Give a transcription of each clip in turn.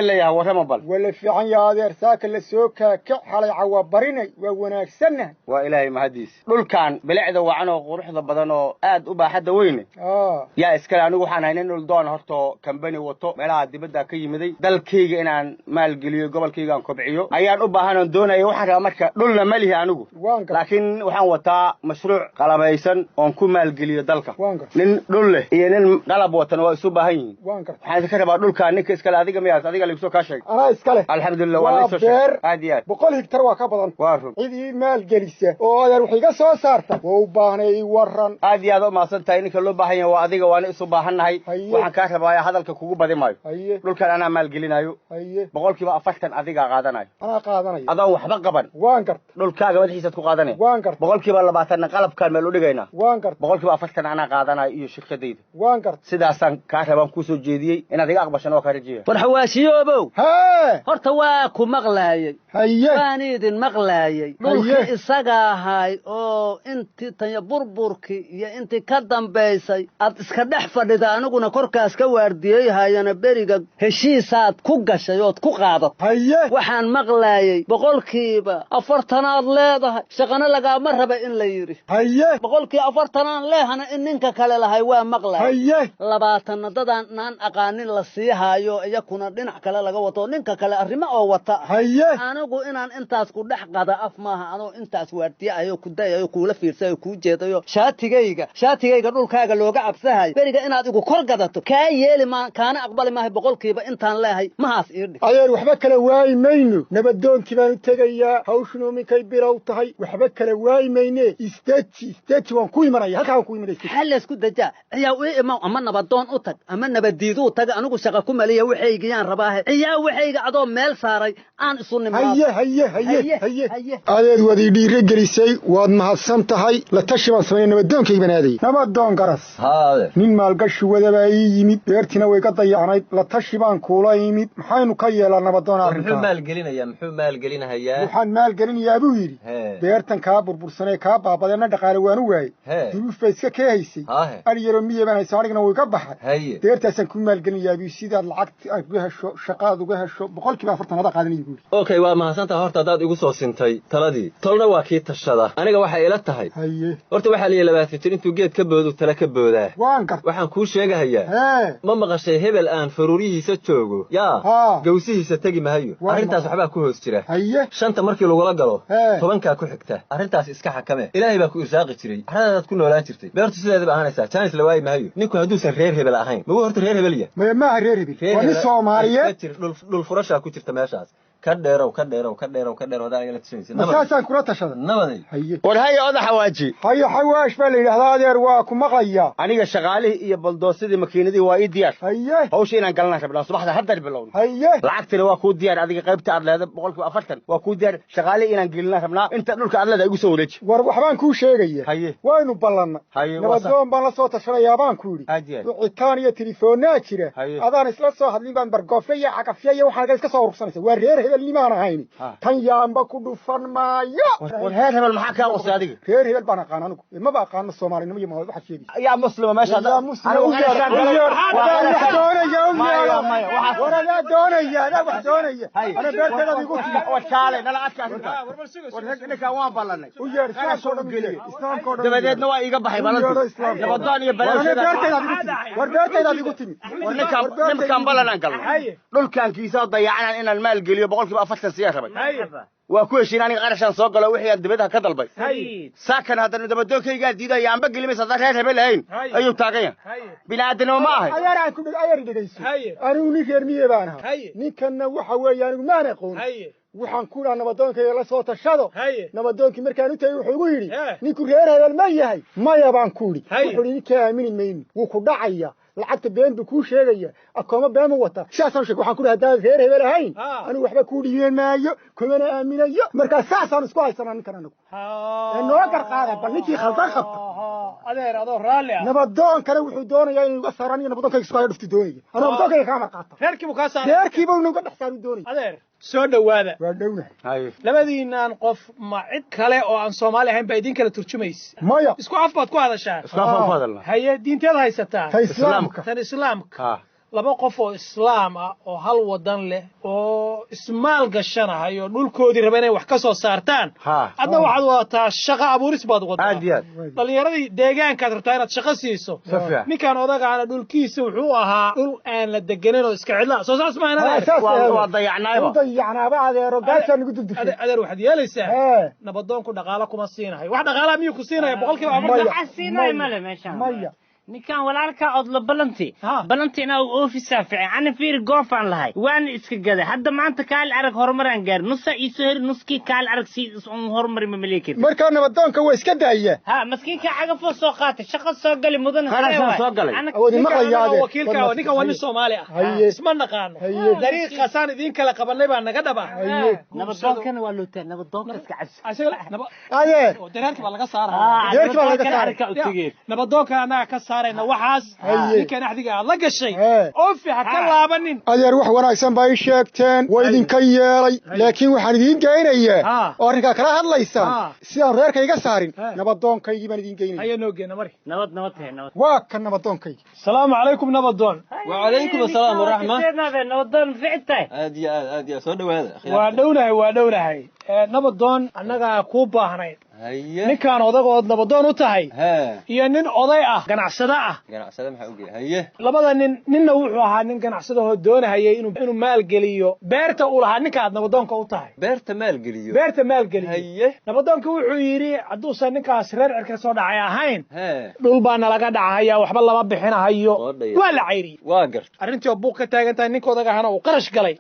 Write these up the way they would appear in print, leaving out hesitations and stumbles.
اللي يا ورما بل ولا في عن يا أدير ساك اللي سوكا كحل عوابريني ونكسنه وإلهي مهديس دول كان بلعده وعنه وروح ضبضانه آد أبا حد وينه يا إسكال أنا وحنا هنا نلدون هرتو كمبني وطو ملا دي بدأ كي مدي دل كيج إن مال جليو قبل كيج عن كبعيو أيان أبا هنا دون أي واحد أمريكا دولنا ماله أنو لكن وحنا وطا مشروع قلبيسن ونكون مال جليو دلك نن دوله نن قلب وطن وسوبا هين حنا كده بعد دول كان نك إسكال هذيك مياس هذيك اللي بسوق كاشي أنا إسكال الحمد لله والله سوشي هاديات بقول هكتر وكبران إذا مال جليسة أو هذا روحي قصة صارت وباني ورن هاديات ما صرت إنك اللي بهين وهذيك وانا سوبا هناي وحنا كاتب هاي هذا الكوكو بدي ماي دول كان أنا مال جلينايو بقول كي أفتن هذيك قادناي أنا قادناي هذا هو حبق قبل وانكر دول كاجا بدي حسيت قادناي وانكر بقول كي بالله بعثنا قلب كان ملودي جينا وانكر بقول كي أفتن أنا قادناي يشوف كديد وانكر سداسن كاتب كوسو جديد إن هذيك أقبشنا وكارجيه فرحواشي أبو هرتواكو مغلاي فانيد مغلاي ملكي إساقا هاي أو انت تنبربركي يا انت كدام بيسي أد إسكدح فردida aniguna korkaas ka waardiyay hayana beriga heshiisaad ku gashay oo ku qaadat waxaan maqlaayay boqolkiiba 40aad leedahay shaqana laga ma raba in la yiri boqolkiiba 40aan leehana in ninka kale lahay waa maqlaayay 20 dadaan naan aqaanin la sii haayo iyakuna dhinac kale laga wato ninka kale arrimo oo wata anigu inaan intaas ku dhax qada af maaha anoo intaas waardiyay ku dayayo kula fiirsay ku jeedayo shaatigayga dhulkaaga looga cabsahay beriga inaad igu kor gadato ka yeeli ma kaana aqbali ma boqolkiiba intaan leeyahay ma haas iirdi ayeer waxba kala waay mayno nabadoonkii baan tagayaa hawshuna minkay bilow tahay waxba kala waay mayne istaati waan ku imanaya halka ku imanayay hal isku daja ayaa u iman ama nabadoon u tag ama nabadiidu tag anigu shaqo ku maliya waxaygiyaan rabaa ayaa waxayga adoo meel saaray aan isu nimaa haye ayeer wadi dhiire gelisay waad mahadsan tahay la tashi baan sameeyay nabadoonkii banaaday nabadoon garas nin maalgashi wadaba yimid beertina way ka dayacnayd la tashi baan kuula yimid maxaynu ka yeelaa nabadoon arrinka muxuu maal gelinayaa waxaan maal gelinayaa buu yiri beertan ka burbursanay ka baabadeena dhaqaale waan u waayay duruuf iska ka haysay ariyaro miyabaan haysan anigana way ka baxay beertaasan ku maal gelinayaa buu sidaad lacag ay uga hesho shaqaad uga hesho boqolkiiba 40 hada qaadanayay buu okay waa mahadsantahay horta dad igu soo sintay taladii tolna waa kii tashada aniga waxa ila tahay horta waxa la yeelaa 20 intuu geed ka boodo tala ka boodaa waxaan ku sheegahayaa ma maqashay hebel aan faruurihiisa joogo yaa gawsihiisa tagi maayo arintaas waxba ku hoos jira shanta markii lagu la galo 10ka ku xigta arintaas iska xakame ilaahay baa ku irsaaqi jiray aradaad ku noolaan jirtay beertu sideeda baa ahanaysa chance la waay maayo ninku haduusan reer hebel ahayn ma horta reer hebel ma reer hebel waa Soomaaliyeed dhul furasha ku jirta meeshaas كديرو هذا أنا تشيني مساسا كرة تشذ نبضي والهاي هذا حواجي هاي حواش بالي هذا دير واكم مغيا أنا شغالي يبلدوس دي مكينة دي وايد ديار هو شيء أنا قلنا شبنا صباح ده هذا البلون العكس اللي واكود ديار هذيك قريب تعرض هذا بقولك أفتن واكود ديار شغالي أنا قلنا شبنا أنت نقولك الله ده يقصو ليش وحبان كل شيء جيه وينو بلنا نبضون بلنا صوت شرا يابان كوري الثانية تليفونات كده هذا نسلا صاحب اللي بان برقافية عكافية وحاجة كسر رخصنا ورير اللي ما أنا هيني تنيام بكودو فرمايا والهير هبل محاكا وصادق هير هبل بنا قانونك ما بقى قانون الصومالي نمي ما هو واحد شيء يا مسلم ما شاء الله يا مسلم ولا دوني يا لا وحدوني أنا بيت هذا بيقول وشالي لا أشكال ورهك وان بالله ويا إسلام كود دبدت نوا يجب بحي بالله يبضان يبلش وردت هذا بيقول ورهك نمكان بالله نقول دول كان كيسات ضيعنا إن المال قليل بقولك بقى فتن سياسة بس وكويش يعني قرشان صوق لو وحي دبدها كذل بس ساكن هذا دبدوك يقعد ديدا يا عم بقي لي مسافات هاي هبلين أيوة تاجين بلادنا وما هي أيار أكون أيار دقيس أنا ونيكر مية بانها نيكنا وحوي يعني ما نقول waxaan ku raana nabadoonka la soo tashado nabadoonkii markaan u tagay wuxuu yiri ninku reer hebel ma yahay maya baan ku yiri wuxuu yiri ka aamin mayn wuu ku dhacaya lacagta been buu ku sheegaya akooma been wata shaasan sheeg waxaan ku raadaan reer hebel ahayn anigu waxba ku dhiyeen maayo kuma aaminayo marka saasan isku haysanaa ninkan anigu noo garqaada bal ninkii khaldan qabta adeer adoo raali ah nabadoon kale wuxuu doonayaa inuu iga saaraniyo nabadoonka isku ay dhufti doonaya ana nabadoonka ka marqaata reerkiibu ka saaray reerkiibu inuu ka dhaxsaan doonaya adeer soo dhawaada waa dhawnahay labadiinaan qof ma cid kale oo aan Soomaali ahayn ba idin kala turjumaysa maya isku afbaad ku hadashaa isku afbaad hadalna haye diinteeda haysataa islaamka laba qof oo islaam ah oo hal wadan leh oo ismaal gashanahayo dhulkoodii raba inay wax ka soo saartaan adna waxaad wadataa shaqo abuuris baad wadaa dhalinyaradii deegaankaad rabtaa inaad shaqo siiso ninkaan odagaana dhulkiisa wuxuu ahaa dhul aan la deganin oo iska cidla soo saas waa dayacnaaba adeero gaasha nagu dudushay adeer waxaad yeelaysaa nabadoonku dhaqaale kuma siinahay wax dhaqaalaha miyuu ku siinaya boqolkiiba maya ninkan walaalka od la balanti inaa oofisa fiican ana fiir goofaan lahay waan iska gaday hadda maanta kaal arag horumaraan gaar nusa iisoo heri nuskii kaal arag si horumari ma maleekin markaa nabadoonka waa iska daaya maskiinka cagafoo soo qaatay shaqo soo gali mudan wakiilka ninkan waa nin Soomaali ah isma naqaano dariiqaasaan idin kala qabanay baa naga dhaba nabadoonkana waa loo taa nabadoonka iska cabsi dariiqka baa laga saaraa nabadoonka anaga ka saarayna waxaas ninkan axdiga la gashay oo fiixa ka laabanin adeer wax wanaagsan bay sheegteen way idinka yeelay laakiin waxaan idin geynayaa oo arrinka kala hadlaysaan sidaan reerka iga saarin nabadoonkaygi baan idin geynaya ayaa noo geena mari nabad waa ka nabadoonkaygi salaamu calaykum nabadoon wa calaykum asalaam wa rahma nabadoon fictay aad iyo soo dhawaada waa dhownahay nabadoon annaga ku baahnay ninkaan odagood nabadoon u tahay iyo nin oday ah ganacsada maxaa u geeyay labada ninna wuxuu ahaa nin ganacsada oo doonayay inuu maal geliyo beerta uu lahaa ninkaad nabadoonka u tahay beerta maal geliyo nabadoonka wuxuu yidhi hadduusan ninkaas reer cirka soo dhacay ahayn dhul baa nalaga dhacaya waxba lama bixinahayo waa la cayriyey waa gart arrintii oo buuq ka taagan tahay ninka odagahana uu qarash galay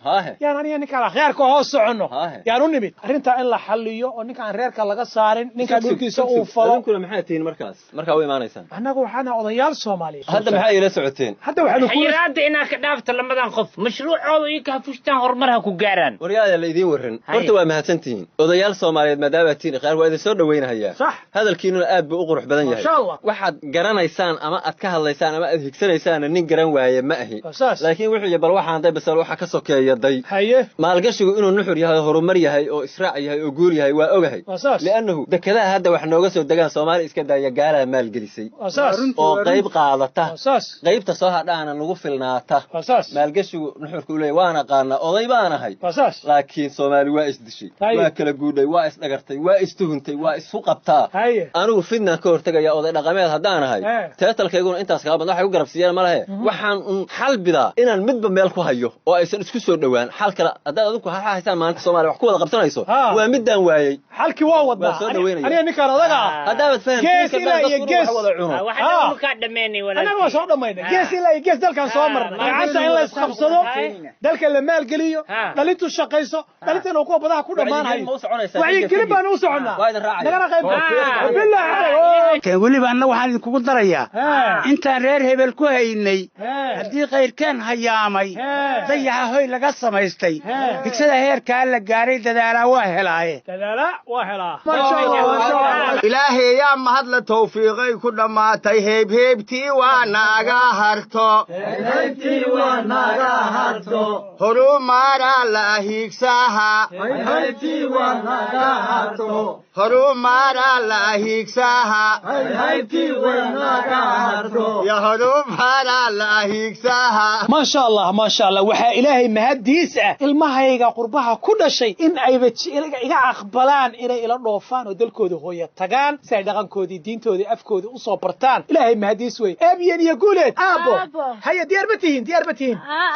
yaan aniga ninkaan akhyaarka hoos soconno yaan u nimid arrintaa in la xalliyo oo ninkaan reerka laga saarin ninka dhulkiisa uu falo kuna maxay tihiin markaa u imaanaysaan annaga waxaana odayaal Soomaaliyeed hadda maxay ila socoteen hadda waxaanu ku xiraada inaa ka dhaafta lamadan qof mashruucooda iyo ka fushtaan horumarha ku gaaraan waryaada la idin waran horta waa mahadsantihiin odayaal Soomaaliyeed maadaama tiin qaar waa idin soo dhaweynahaya hadalkiina aad buu u qurux badan yahay waxaad garanaysaan ama aad ka hadlaysaan ama aad higsanaysaan nin garan waaye ma ahi laakiin wuxuu bal waxaan day basal waxa ka sokeeyaday maalgashigu inuu nuxur yahay horumar yahay oo israac yahay oo guul yahay waa ogahay laanahu dekadaha hadda wax nooga soo dagaan Soomaali iska daaya gaala maal gelisay oo qayb qaadata qaybta soo hadhaana nagu filnaata maalgashigu nuxurku leeyahay waana qaana oday baanahay laakiin Soomaali waa isdishay waa kala guudhay waa isdhagartay waa istuhuntay waa isu qabtaa anigu fidna ka hortagaya oday dhaqameed haddaanahay teetalkayguna intaas kala badan waxay u garabsiiyeen ma lahe waxaan xal bidaa inaan midba meel ku hayo oo aysan isku soo dhawaan xal kala haddaad adinku haystaan maanta Soomaali wax ku wada qabsanayso waa midaan waayay xalki waa wadaa aniga ninkaan odaga haddaad fahantiin gees waxaan ka dhameynay walaal anaga soo dhameynay gees dalkan soo marnay gacanta in la isqabsado dalka la maal geliyo dhalintu shaqayso dhalintan oo badaha ku dhamaanahay waxay gelin baan u soconaa nagana qayb billahi weliba anna waxaan idinku darayaa intaan reer hebel ku haynay haddii qayrkeen hayaamay dayaxa hoy laga samaystay digsada heerkaa la gaaray dadaalaa waa helaa ilaahay yaa mahad la tawfiiqay ku dhamaatay heebtii waa naaga harto horumara la hiigsaha horumara la hiigsaha ya horumara la hiigsaha ma sha Allah waxa ilaahay mahadiis ah ilmahayga qurbaha ku dhashay in ay iga aqbalaan inay ila dhoofaan oo dalkooda hooyo tagaan si ay dhaqankoodii diintoodii afkoodii u soo bartaan ilaahay mahadiis way aabiyan iyo guuleed aabo haya diyaar ma tihiin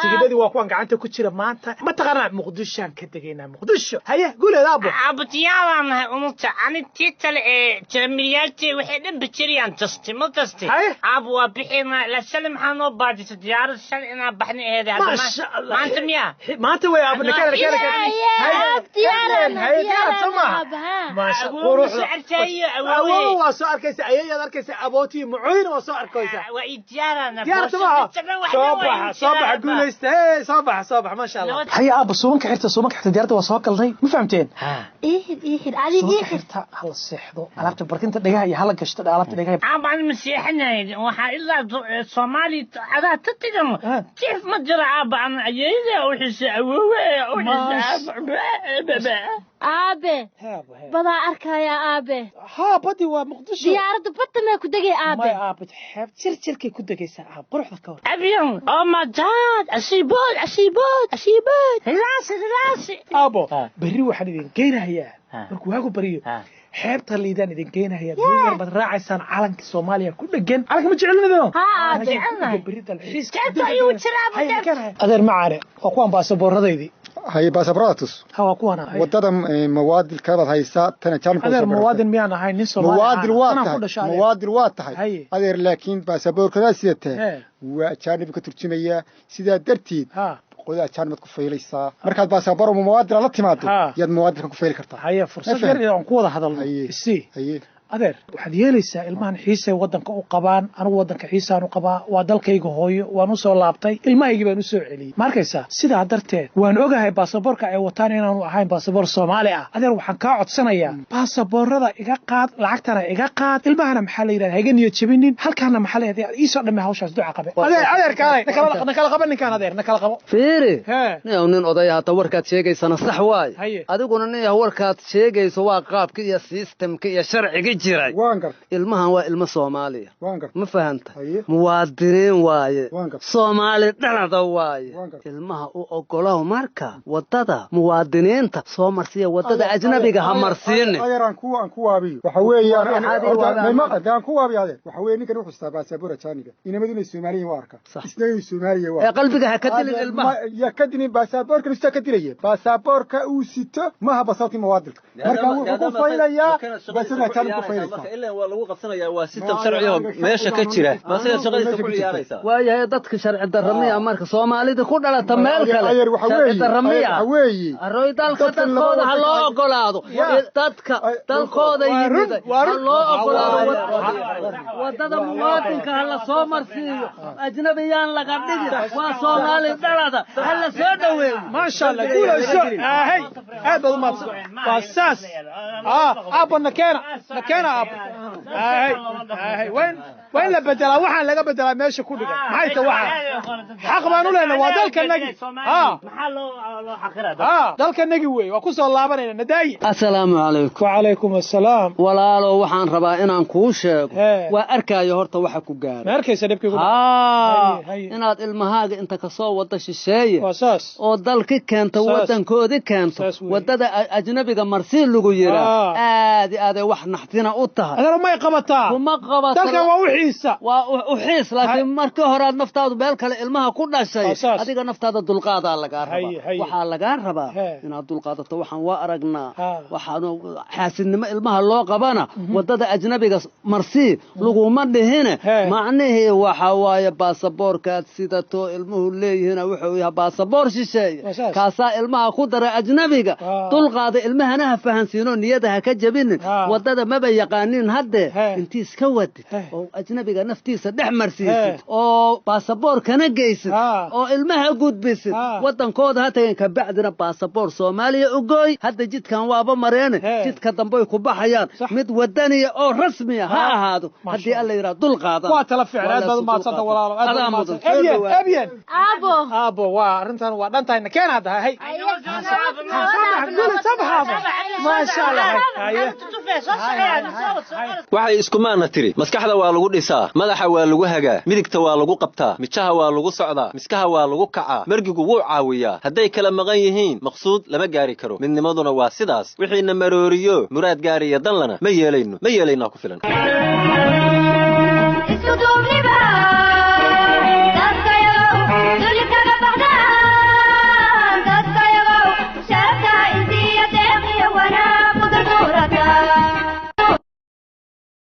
tigidadii waa kuwan gacanta ku jira maanta ma taqaanaa muqdishaan ka degaynaa muqdisho haya guuleed aabo tiyaabanahay umta ani tiitale ee jamiliyaaltay waxay dhan bajiriyaan tastimotasti aabo waa bixina la salim xanoo baadisa diyaarad shal ina baxni eeday maanta miya maanta way aabo nakala waa soo arkaysa ayayaad arkaysa abootii mucooyin waa soo arkaysa waa ijaarana soo baxa guulaysta soo baxa ma sha Allah haya aabo suumanka xirta diyaarada waa soo galnay ma fahamteen adiga xirta hal seexdo alaabta barkinta dhagaha iyo hal gashto alaabta dhagaha aan masiixnay waxa ilaa Soomaali adaa tatigan tiif ma jira aaba aan ayayda oo xisaawo oo xisaawo aabe bada arkaya aabe ها بدي ومقدشو diyaaradu badda ma ku dagay aabe ما aabe xeeb jirkay ku dagaysa aab quruxda ka hor abiyon oh my god ashibood hilaasi aabo bari waxaan idin geynayaa markuu waagu bariyo xeebta liidaan idin geynayaa dunyar bad raacaysaan calanka Soomaaliya ku dhagan calanka ma jecelnidoo jecelnahay bari dalxiis ayuu jiraa adeer macaane waa kuwan baasaboorradeydii هاي باسبوراتوس هوا كوانا ودada مواد كبد haysa tan jaalku adeer muwaadin miyaan ahay nin Soomaali muwaadin waa tahay adeer laakiin baasaboorkada sidee waa jaanib ka turjumaya sida darteed qodaa jaanib ku faylaysa markaad baasaboor muwaadin la timaado yaad muwaadin ku fayl kartaa haya fursad yar aan ku wada hadalno adeer waxaad yeelaysaa ilmahan xiisay wadanka u qabaan anigu wadanka xiisaan u qabaa waa dalkayga hooyo waan u soo laabtay ilmahaygi baan u soo celiyay markaysa sidaa darteed waan ogahay baasaboorka ay wataan inaanu ahayn baasaboor Soomaali ah adeer waxaan ka codsanayaa baasaboorada iga qaad lacagtana iga qaad ilmahana maxaa la yiraahdaa haga niyad jabinin halkaana maxaa la yiraahdaa ii soo dhamay hawshaas duca qabe adeer kaalay nakala qaban ninkan adeer nakala qabo fiiri nin oday hata warkaad sheegaysana sax waay adiguna nin warkaad sheegayso waa qaabka iyo systemka iyo sharciga jiray ilmahan waa ilmo Soomaaliya ma fahanta muwaadiniin waaye Soomaali dhalada waaye ilmaha u ogolaw marka wadada muwaadiniinta soo marsiya wadada ajnabiga ha marsiin ayran ku waabiyo waxa weeyaan aan ku waabiyo waxa weey ninkan wuxuu istaa baasaboor jaaniga inamaduna Soomaaliya waa arka isna Soomaaliya waa qalbiga ha ka dilin ilmaha ya ka dilin baasaboorka istaa ka dilaya baasaboorka uu sito ma ha basaabti muwaadinka marka wuxuu ku faylayaa baasaboorka jaaniga marka ilaa waa lagu qabsanayaa waa system sharci oo meesha ka jira ma sida shaqadiisa ku ciyaaraysa waayahay dadka sharci darramiya marka Soomaalida ku dhalata meel kale sharci darramiya arooy dalkooda ha loo ogolaado dadka dalkooda yimid ha loo ogolaado wadada muwaadinka ha la soo marsiiyo ajnabiyaan laga dhigi waa Soomaali dhalada ha la soo dhaweeyo ma sha Allah kuulayso hay aad baad ma wasaas abana keena وين لا بدلا waxaan laga bedela meesha ku dhigan maxay tahay waxa xaq baan u leenahay waa dalkanagi maxaa loo xaqira dalkanagi weey waa ku soo laabanayna nadaay assalaamu alaykum wa alaykum assalaam walaalo waxaan rabaa inaan kuu sheego waa arkaayo horta waxa ku gaaray markaysa dhibkiigu inaad ilmahaaga inta ka soo wada shisheeye oo dalka keento wadankoodi keento wadada ajnabiga marsi lagu yira aad wax naxtina u tahay adeer ma qabataa ma qabataa dalka waa wixiisa waa uxiis laakiin marka hore aad naftaadu meel kale ilmaha ku dhashay adiga naftaada dulqaada laga rabaa waxa laga rabaa inaad dulqaadato waxaan waa aragnaa waxaan xaasidnimo ilmaha loo qabana wadada ajnabiga marsi lagu ma dhihine macnaheedu waxa waaye baasaboorkaad sidato ilmuhu leeyahina wuxuu yahay baasaboor shisheeye kaasa ilmaha ku dara ajnabiga dulqaada ilmahana ha fahansiino niyadaha ka jabinin wadada maba yaqaanin hadde intii iska wadi oo ajnabiga naftiisa dhex marsiisid oo baasaboor kana geysid oo ilmaha gudbisid wadankooda ha tageen ka bacdina baasaboor Soomaaliya u gooy hadda jidkan waaba mareene jidka dambe ku baxayaan mid wadaniya oo rasmi ah ha ahaado hadii alla yiraahdo dulqaada waa tala ficnaad baad ma santa walaalo abiyan abo waa arintan waa dhantaayna keenada hay ma sha Allah waxay isku maana tiri maskaxda waa lagu dhisaa madaxa waa lagu hagaa midigta waa lagu qabtaa mijaha waa lagu socdaa miskaha waa lagu kacaa margigu wuu caawiyaa hadday kala maqan yihiin maqsuud lama gaari karo midnimaduna waa sidaas wixiina marooriyo muraad gaariya dan lana ma yeelayno ku filan